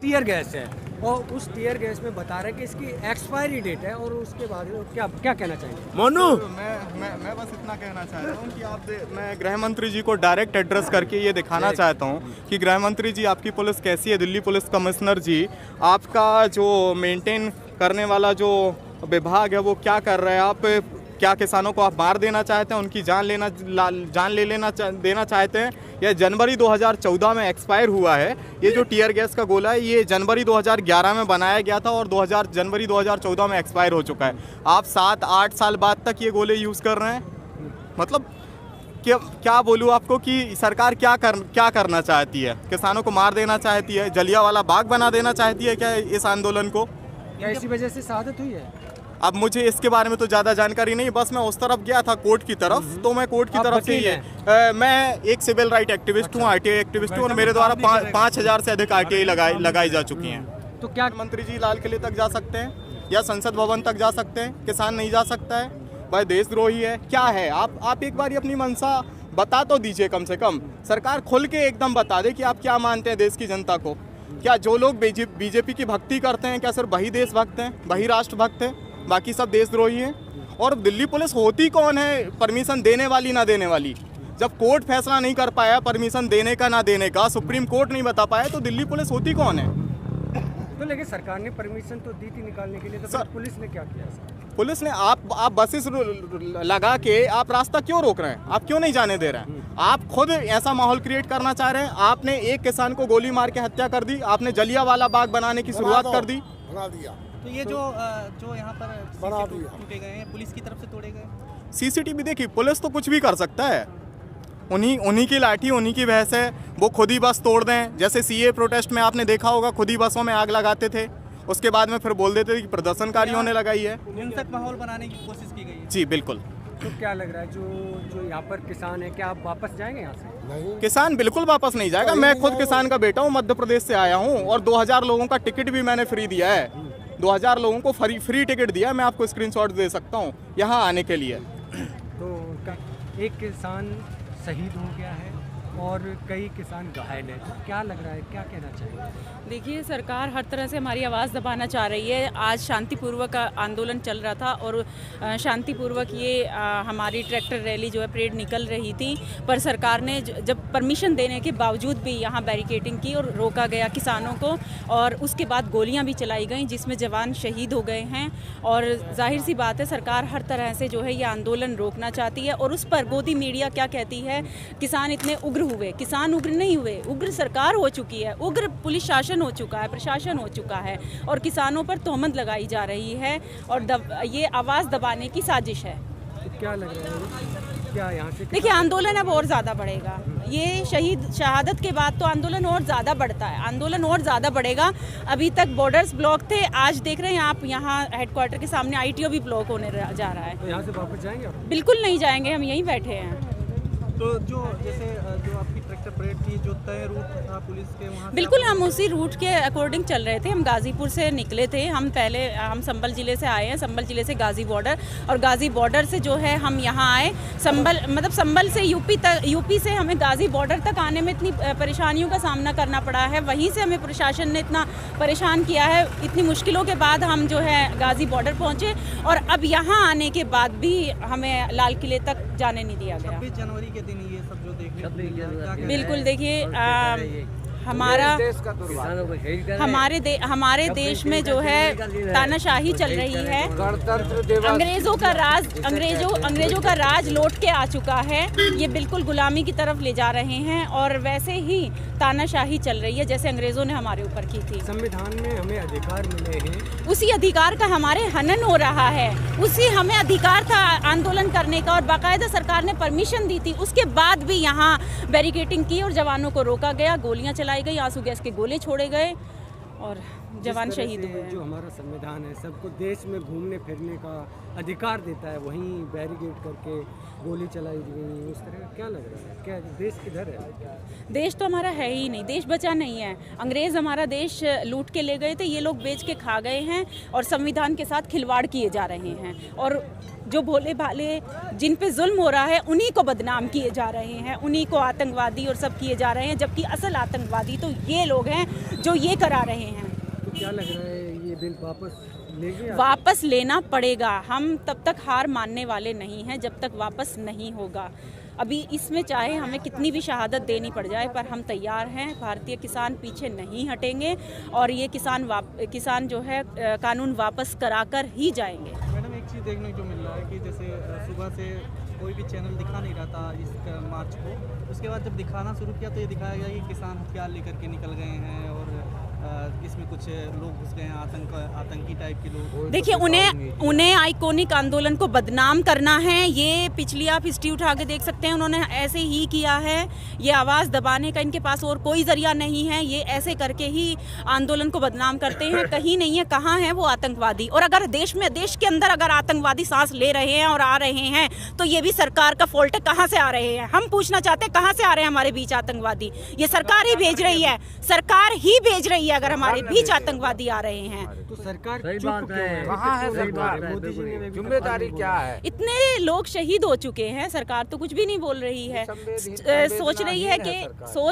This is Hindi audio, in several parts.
टीयर गैस है और उस टीयर गैस में बता रहे हैं कि इसकी एक्सपायरी डेट है और उसके बाद क्या क्या कहना चाहेंगे? मोनू मैं बस इतना कहना चाहता हूँ कि मैं गृह मंत्री जी को डायरेक्ट एड्रेस करके ये दिखाना चाहता हूँ कि गृह मंत्री जी आपकी पुलिस कैसी है। दिल्ली पुलिस कमिश्नर जी आपका जो मेंटेन करने वाला जो विभाग है वो क्या कर रहा है? आप क्या किसानों को आप मार देना चाहते हैं, उनकी जान देना चाहते हैं? यह जनवरी 2014 में एक्सपायर हुआ है। ये जो टीयर गैस का गोला है ये जनवरी 2011 में बनाया गया था और जनवरी 2014 में एक्सपायर हो चुका है। आप 7-8 साल बाद तक ये गोले यूज़ कर रहे हैं। मतलब क्या बोलूँ आपको कि सरकार क्या करना चाहती है? किसानों को मार देना चाहती है? जलियांवाला बाग बना देना चाहती है क्या इस आंदोलन को? क्या इसी वजह से शहादत हुई है? अब मुझे इसके बारे में तो ज़्यादा जानकारी नहीं, बस मैं उस तरफ गया था कोर्ट की तरफ, तो मैं कोर्ट की तरफ से मैं एक सिविल राइट एक्टिविस्ट हूँ, आरटीआई एक्टिविस्ट हूँ और मेरे द्वारा 5,000 से अधिक आरटीआई लगाई जा चुकी हैं। तो क्या मंत्री जी लाल किले तक जा सकते हैं या संसद भवन तक जा सकते हैं, किसान नहीं जा सकता है? भाई देशद्रोही है क्या है? आप एक बार अपनी मंशा बता तो दीजिए, कम से कम सरकार खुल के एकदम बता दे कि आप क्या मानते हैं देश की जनता को। क्या जो लोग बीजेपी की भक्ति करते हैं क्या सिर्फ वही देशभक्त हैं, वही राष्ट्रभक्त हैं, बाकी सब देशद्रोही हैं? और दिल्ली पुलिस होती कौन है परमिशन देने वाली ना देने वाली? जब कोर्ट फैसला नहीं कर पाया परमिशन देने का ना देने का, सुप्रीम कोर्ट नहीं बता पाया, तो दिल्ली पुलिस होती कौन है? तो लेकिन सरकार ने परमिशन तो दी थी निकालने के लिए, तो फिर पुलिस ने क्या किया? पुलिस ने आप बसेस लगा के आप रास्ता क्यों रोक रहे हैं? आप क्यों नहीं जाने दे रहे हैं? आप खुद ऐसा माहौल क्रिएट करना चाह रहे हैं। आपने एक किसान को गोली मार के हत्या कर दी, आपने जलियांवाला बाग बनाने की शुरुआत कर दी। बना दिया। तो ये जो यहाँ पर टूटे गए हैं पुलिस की तरफ से तोड़े गए? सीसीटीवी देखिए, पुलिस तो कुछ भी कर सकता है। उन्हीं की लाठी उन्हीं की भैंस है, वो खुद ही बस तोड़ दें। जैसे सीए प्रोटेस्ट में आपने देखा होगा, खुद ही बसों में आग लगाते थे, उसके बाद में फिर बोल देते थे कि प्रदर्शनकारियों ने लगाई है। हिंसक माहौल बनाने की कोशिश की गई है। जी बिल्कुल। तो क्या लग रहा है जो यहाँ पर किसान है, क्या आप वापस जाएंगे यहाँ से? नहीं। किसान बिल्कुल वापस नहीं जाएगा। मैं खुद किसान का बेटा हूँ, मध्य प्रदेश से आया हूँ और 2000 लोगों का टिकट भी मैंने फ्री दिया है। 2000 लोगों को फ्री टिकट दिया है। मैं आपको स्क्रीनशॉट दे सकता हूँ यहाँ आने के लिए। तो एक किसान शहीद हो गया है और कई किसान घायल है, तो क्या लग रहा है, क्या कहना चाहिए? देखिए, सरकार हर तरह से हमारी आवाज़ दबाना चाह रही है। आज शांतिपूर्वक आंदोलन चल रहा था और शांतिपूर्वक ये हमारी ट्रैक्टर रैली जो है परेड निकल रही थी, पर सरकार ने जब परमिशन देने के बावजूद भी यहाँ बैरिकेडिंग की और रोका गया किसानों को, और उसके बाद गोलियां भी चलाई गईं जिसमें जवान शहीद हो गए हैं। और जाहिर सी बात है सरकार हर तरह से जो है ये आंदोलन रोकना चाहती है। और उस पर गोदी मीडिया क्या कहती है, किसान इतने उग्र हुए। किसान उग्र नहीं हुए, उग्र सरकार हो चुकी है, उग्र पुलिस शासन हो चुका है, प्रशासन हो चुका है और किसानों पर तोहमत लगाई जा रही है और ये आवाज़ दबाने की साजिश है। तो क्या लग रहा है, क्या यहाँ से? देखिए, आंदोलन अब और ज़्यादा बढ़ेगा। ये शहादत के बाद तो आंदोलन और ज़्यादा बढ़ता है, आंदोलन और ज़्यादा बढ़ेगा। अभी तक बॉर्डर्स ब्लॉक थे, आज देख रहे हैं आप यहाँ हेडक्वार्टर के सामने ITO भी ब्लॉक होने जा रहा है। तो यहाँ से वापस जाएंगे आप? बिल्कुल नहीं जाएंगे, हम यहीं बैठे हैं। तो जो आपकी ट्रैक्टर परेड थी, जो तय रूट था पुलिस के, वहाँ बिल्कुल हम उसी रूट के अकॉर्डिंग चल रहे थे। हम गाजीपुर से निकले थे, हम संभल ज़िले से आए हैं, संभल ज़िले से गाजी बॉर्डर, और गाजी बॉर्डर से जो है हम यहाँ आए। संभल से यूपी से हमें गाजी बॉर्डर तक आने में इतनी परेशानियों का सामना करना पड़ा है, वहीं से हमें प्रशासन ने इतना परेशान किया है। इतनी मुश्किलों के बाद हम जो है गाजी बॉर्डर पहुँचे और अब यहाँ आने के बाद भी हमें लाल किले तक जाने नहीं दिया गया। 26 जनवरी के दिन ये सब जो देखने को मिला, बिल्कुल। देखिए, हमारे देश में जो है तानाशाही चल रही है, अंग्रेजों का राज लौट के आ चुका है। ये बिल्कुल गुलामी की तरफ ले जा रहे हैं और वैसे ही तानाशाही चल रही है जैसे अंग्रेजों ने हमारे ऊपर की थी। संविधान में हमें अधिकार मिले हैं, उसी अधिकार का हमारे हनन हो रहा है। उसी हमें अधिकार था आंदोलन करने का और बाकायदा सरकार ने परमिशन दी थी, उसके बाद भी यहाँ बैरिकेडिंग की और जवानों को रोका गया, गोलियां चलाई गई, आंसू गैस के गोले छोड़े गए और जवान शहीद हुए। जो हमारा संविधान है सबको देश में घूमने फिरने का अधिकार देता है, वहीं बैरिकेड करके गोली चलाई गई, उस तरह का क्या लग रहा है? क्या देश किधर है? देश तो हमारा है ही नहीं, देश बचा नहीं है। अंग्रेज़ हमारा देश लूट के ले गए थे, ये लोग बेच के खा गए हैं और संविधान के साथ खिलवाड़ किए जा रहे हैं। और जो भोले भाले जिन पे जुल्म हो रहा है उन्हीं को बदनाम किए जा रहे हैं, उन्हीं को आतंकवादी और सब किए जा रहे हैं, जबकि असल आतंकवादी तो ये लोग हैं जो ये करा रहे हैं। तो क्या लग रहा है ये बिल वापस लेंगे? वापस लेना पड़ेगा। हम तब तक हार मानने वाले नहीं हैं जब तक वापस नहीं होगा। अभी इसमें चाहे हमें कितनी भी शहादत देनी पड़ जाए, पर हम तैयार हैं। भारतीय किसान पीछे नहीं हटेंगे और ये किसान जो है कानून वापस कराकर ही जाएंगे। मैडम, एक चीज़ देखने को मिल रहा है कि जैसे सुबह से कोई भी चैनल दिखा नहीं रहा था इस मार्च को, उसके बाद जब दिखाना शुरू किया तो ये दिखाया गया कि किसान हथियार लेकर के निकल गए हैं और इसमें कुछ लोग घुस गए हैं, आतंकी टाइप के लोग। देखिए, उन्हें आइकॉनिक आंदोलन को बदनाम करना है। ये पिछली आप हिस्ट्री उठा के देख सकते हैं, उन्होंने ऐसे ही किया है। ये आवाज़ दबाने का इनके पास और कोई जरिया नहीं है। ये ऐसे करके ही आंदोलन को बदनाम करते हैं। कहीं नहीं है, कहाँ है वो आतंकवादी? और अगर देश के अंदर अगर आतंकवादी सांस ले रहे हैं और आ रहे हैं तो ये भी सरकार का फॉल्ट है। कहाँ से आ रहे हैं? हम पूछना चाहते हैं, कहाँ से आ रहे हैं हमारे बीच आतंकवादी? ये सरकार ही भेज रही है, सरकार ही भेज रही है अगर हमारे बीच आतंकवादी आ रहे हैं तो सरकार सही चुप बात क्यों है? कहाँ है सरकार? मोदी जी ने जिम्मेदारी क्या है? इतने लोग शहीद हो चुके हैं, सरकार तो कुछ भी नहीं बोल रही है। सोच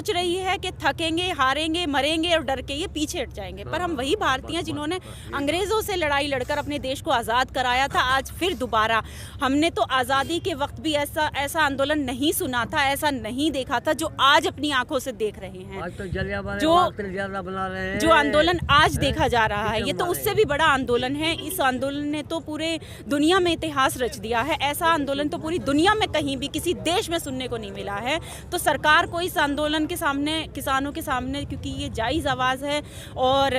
रही है कि थकेंगे, हारेंगे, मरेंगे और डर के ये पीछे हट जाएंगे। पर हम वही भारतीय हैं जिन्होंने अंग्रेजों से लड़ाई लड़कर अपने देश को आज़ाद कराया था। आज फिर दोबारा हमने तो आज़ादी के वक्त भी ऐसा आंदोलन नहीं सुना था, ऐसा नहीं देखा था जो आज अपनी आंखों से देख रहे हैं। आज तो जलियांवाला जो बाग पे ज्यादा बना रहे हैं। जो आंदोलन आज देखा जा रहा है, ये तो उससे भी बड़ा आंदोलन है। इस आंदोलन ने तो पूरे दुनिया में इतिहास रच दिया है। ऐसा आंदोलन तो पूरी दुनिया में कहीं भी किसी देश में सुनने को नहीं मिला है। तो सरकार को इस आंदोलन के सामने, किसानों के सामने, क्योंकि ये जायज़ आवाज़ है और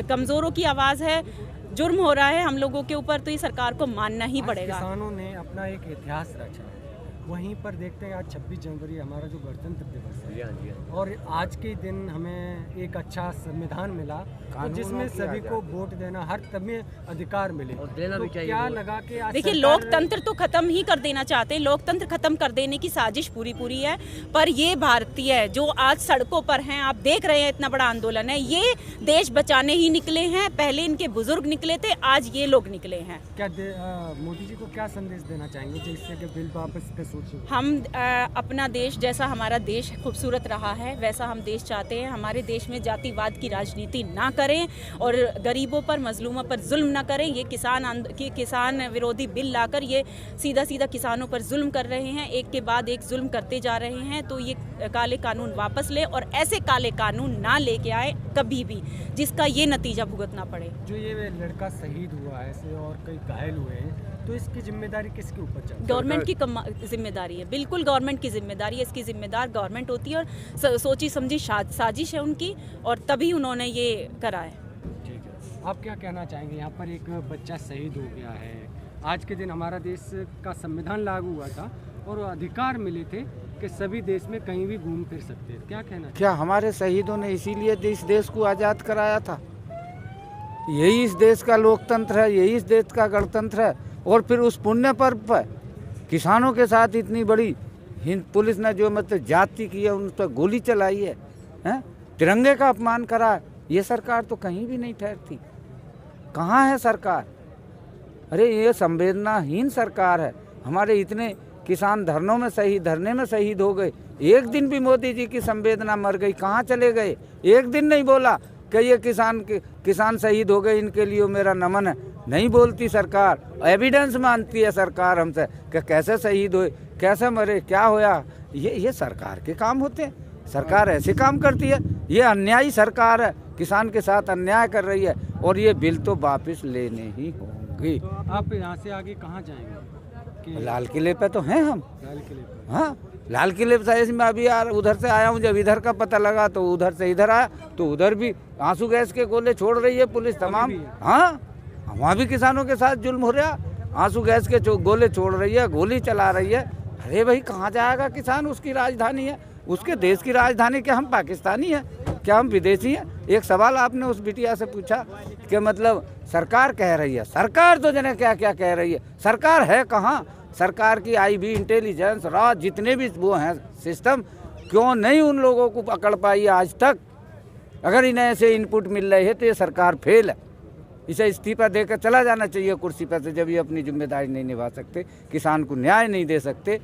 कमज़ोरों की आवाज़ है, जुर्म हो रहा है हम लोगों के ऊपर, तो ये सरकार को मानना ही पड़ेगा। किसानों ने अपना एक इतिहास रचा है। वहीं पर देखते हैं आज 26 जनवरी हमारा जो गणतंत्र दिवस है और आज के दिन हमें एक अच्छा संविधान मिला तो जिसमें सभी को वोट देना, हर तभी अधिकार मिले और देना भी चाहिए। क्या लगा कि आज देखिए, लोकतंत्र तो खत्म ही कर देना चाहते हैं। लोकतंत्र खत्म कर देने की साजिश पूरी है। पर ये भारतीय जो आज सड़कों पर हैं, आप देख रहे हैं इतना बड़ा आंदोलन है, ये देश बचाने ही निकले हैं। पहले इनके बुजुर्ग निकले थे, आज ये लोग निकले हैं। क्या मोदी जी को क्या संदेश देना चाहेंगे जिससे कि बिल वापस पे सोचें? हम अपना देश, जैसा हमारा देश खूबसूरत रहा है वैसा हम देश चाहते हैं। हमारे देश में जातिवाद की राजनीति ना करें और गरीबों पर, मजलूमों पर जुल्म ना करें। ये किसान विरोधी बिल लाकर ये सीधा किसानों पर जुल्म कर रहे हैं, एक के बाद एक जुल्म करते जा रहे हैं। तो ये काले कानून वापस ले और ऐसे काले कानून ना लेके आए कभी भी जिसका ये नतीजा भुगतना पड़े। जो ये लड़का शहीद हुआ है ऐसे और कई घायल हुए हैं, तो इसकी जिम्मेदारी किसके ऊपर चलती है? गवर्नमेंट की जिम्मेदारी है, बिल्कुल गवर्नमेंट की जिम्मेदारी है। इसकी जिम्मेदार गवर्नमेंट होती है और सोची समझी साजिश है उनकी और तभी उन्होंने ये करा है। ठीक है, आप क्या कहना चाहेंगे? यहाँ पर एक बच्चा शहीद हो गया है। आज के दिन हमारा देश का संविधान लागू हुआ था और अधिकार मिले थे कि सभी देश में कहीं भी घूम फिर सकते हैं। क्या कहना? क्या हमारे शहीदों ने इसीलिए इस देश को आज़ाद कराया था? यही इस देश का लोकतंत्र है, यही इस देश का गणतंत्र है। और फिर उस पुण्य पर्व पर किसानों के साथ इतनी बड़ी हिंद पुलिस ने जो मतलब जाति की है, उन पर गोली चलाई है, तिरंगे का अपमान करा है। ये सरकार तो कहीं भी नहीं ठहरती। कहाँ है सरकार? अरे ये संवेदनाहीन सरकार है। हमारे इतने किसान धरने में शहीद हो गए। एक दिन भी मोदी जी की संवेदना मर गई, कहाँ चले गए? एक दिन नहीं बोला कि ये किसान शहीद हो गए, इनके लिए मेरा नमन है। नहीं बोलती सरकार। एविडेंस मानती है सरकार हमसे कि कैसे शहीद हुए, कैसे मरे, क्या होया। ये सरकार के काम होते हैं। सरकार ऐसे काम करती है। ये अन्यायी सरकार है, किसान के साथ अन्याय कर रही है और ये बिल तो वापस लेने ही होंगे। तो आप यहाँ से आगे कहाँ जाएंगे? लाल किले पे तो हैं हम। लाल किले पर? हाँ, लाल किले से मैं अभी यार उधर से आया हूँ। जब इधर का पता लगा तो उधर से इधर आया तो उधर भी आंसू गैस के गोले छोड़ रही है पुलिस तमाम। हाँ, वहाँ भी किसानों के साथ जुल्म हो रहा। आंसू गैस के गोले छोड़ रही है, गोली चला रही है। अरे भाई, कहाँ जाएगा किसान? उसकी राजधानी है, उसके देश की राजधानी। क्या हम पाकिस्तानी हैं? क्या हम विदेशी हैं? एक सवाल आपने उस बिटिया से पूछा कि मतलब सरकार कह रही है। सरकार तो जने क्या क्या कह रही है। सरकार है कहाँ? सरकार की IB, इंटेलिजेंस, राज, जितने भी वो हैं सिस्टम, क्यों नहीं उन लोगों को पकड़ पाई आज तक? अगर इन्हें ऐसे इनपुट मिल रहे हैं तो ये सरकार फेल है। इसे इस्तीफा देकर चला जाना चाहिए कुर्सी पर से। जब ये अपनी जिम्मेदारी नहीं निभा सकते, किसान को न्याय नहीं दे सकते,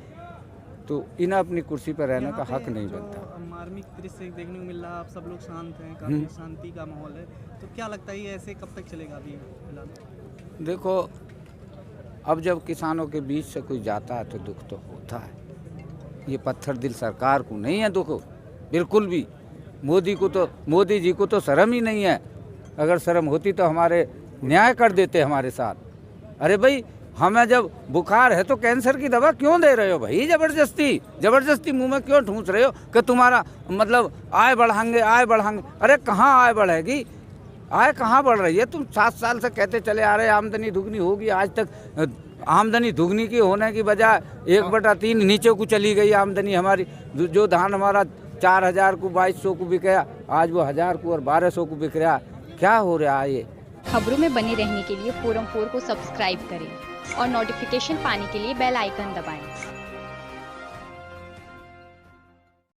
तो इन्हें अपनी कुर्सी पर रहने का हक नहीं बनता। मार्मिक दृश्य देखने को मिल रहा है, आप सब लोग शांत हैं, काफ़ी शांति का माहौल है, तो क्या लगता है ये ऐसे कब तक चलेगा अभी फिलहाल? देखो, अब जब किसानों के बीच से कोई जाता है तो दुख तो होता है। ये पत्थर दिल सरकार को नहीं है दुख, बिल्कुल भी। मोदी जी को तो शर्म ही नहीं है। अगर शर्म होती तो हमारे न्याय कर देते हमारे साथ। अरे भाई, हमें जब बुखार है तो कैंसर की दवा क्यों दे रहे हो भाई? जबरदस्ती मुंह में क्यों ठूंस रहे हो कि तुम्हारा मतलब आय बढ़ाएंगे। अरे कहाँ आय बढ़ेगी? आय कहाँ बढ़ रही है? तुम 7 साल से कहते चले आ रहे आमदनी दुगनी होगी। आज तक आमदनी दुगनी की होने की बजाय 1/3 नीचे को चली गई आमदनी हमारी। जो धान हमारा 4000 को 2200 को बिक गया, आज वो 1000 को और 1200 को बिक रहा। क्या हो रहा है ये? खबरों में बने रहने के लिए फोरम 4 को सब्सक्राइब करें और नोटिफिकेशन पाने के लिए बेल आइकन दबाएं।